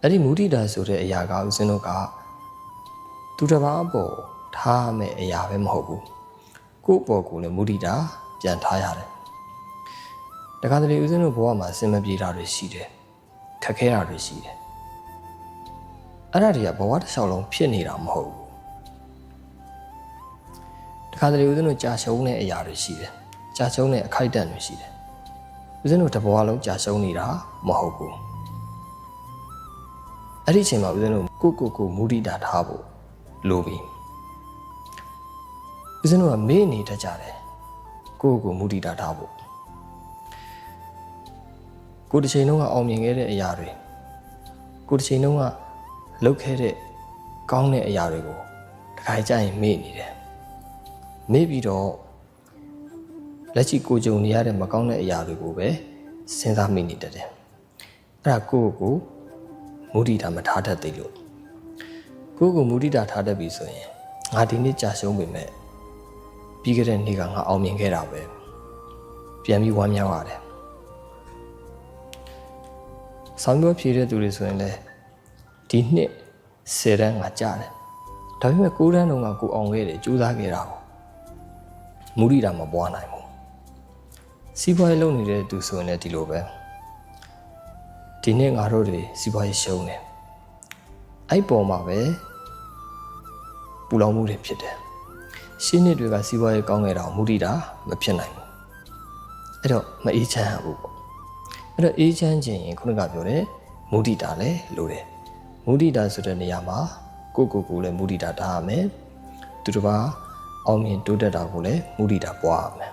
အဲ့ဒီမုဒိတာဆိုတဲ့အရာကဦးဇင်းတို့ကသူတစ်ပါးအပေါ်ထားမဲ့အရာပဲမဟုတ်ဘူးကိုယ့်အပေါ်ကိုလည်းမုဒိတာပြန်ထားရတယ်တခါတလေဦးဇင်းတို့ဘဝမှာအစင်မပြေတာတွေရှိတယ်ခက်ခဲတာတွေရှိတယ်အဲ့ဒါတွေကဘဝတစ်လျှောက်လုံးဖြစ်နေတာမဟုတ်ဘူးတခါတလေဦးဇင်းတို့ကြာရှုံးတဲ့အရာတွေရှိတယ်ကြာရှုံးတဲ့အခိုက်အတန့်တွေရှိတယ်ဦးဇင်းတို့တစ်ဘဝလုံးကြာရှုံးနေတာမဟုတ်ဘူးအဲ့ဒီအချိန်မှာဦးဇင်းတို့ကိုမုဒိတာထားဖို့လိုပြီဦးဇင်းတို့ကမေ့နေတတ်ကြတယ်ကိုမုဒိတာထားဖို့ကိုတစ်ချိန်လုံးကအောင်မြင်ခဲ့တဲ့အရာတွေကိုတစ်ချိန်လုံးကလုပ်ခဲ့တဲ့ကောင်းတဲ့အရာတွေကိုတခါကြရင်မေ့နေတယ်မေ့ပြီးတော့လက်ရှိကိုကြုံနေရတဲ့မကောင်းတဲ့အရာတွေကိုပဲစဉ်းစားမိနေတတ်တယ်အဲ့ဒါကိုမုဒိတာမထားတတ်သေးလို့ကိုမုဒိတာထားတတ်ပြီဆိုရင်ငါဒီနေ့ကြာရှုံးပေမဲ့ပြီးခဲ့တဲ့နေ့ကငါအောင်မြင်ခဲ့တာပဲပြန်ပြီးဝမ်းမြောက်ရတယ်ဆောင်းပြောဖြေတဲ့သူတွေဆိုရင်လည်းဒီနှစ်10တန်းငါကြားတယ်ဒါပေမဲ့9တန်းတုန်းကကိုအောင်ခဲ့တယ်ကြိုးစားခဲ့တာကိုမုဒိတာမပွားနိုင်ဘူးစီးပွားရေးလုပ်နေတဲ့သူဆိုရင်လည်းဒီလိုပဲဒီနေ့ငါတို့တွေစီးပွားရေးရှုံးတယ်အဲ့ပေါ်မှာပဲပူလောင်မှုတွေဖြစ်တယ်ရှင်းနှစ်တွေကစီးပွားရေးကောင်းခဲ့တာမုဒိတာမဖြစ်နိုင်ဘူးအဲ့တော့မအေးချမ်းဘူးပေါ့အဲ့တော့အေးချမ်းခြင်းရင်ခုနကပြောတယ်မုဒိတာလည်းလိုတယ်မုဒိတာဆိုတဲ့နေရာမှာကိုလည်းမုဒိတာထားရမယ်သူတစ်ပါးအောင်မြင်တိုးတက်တာကိုလည်းမုဒိတာပွားရမယ်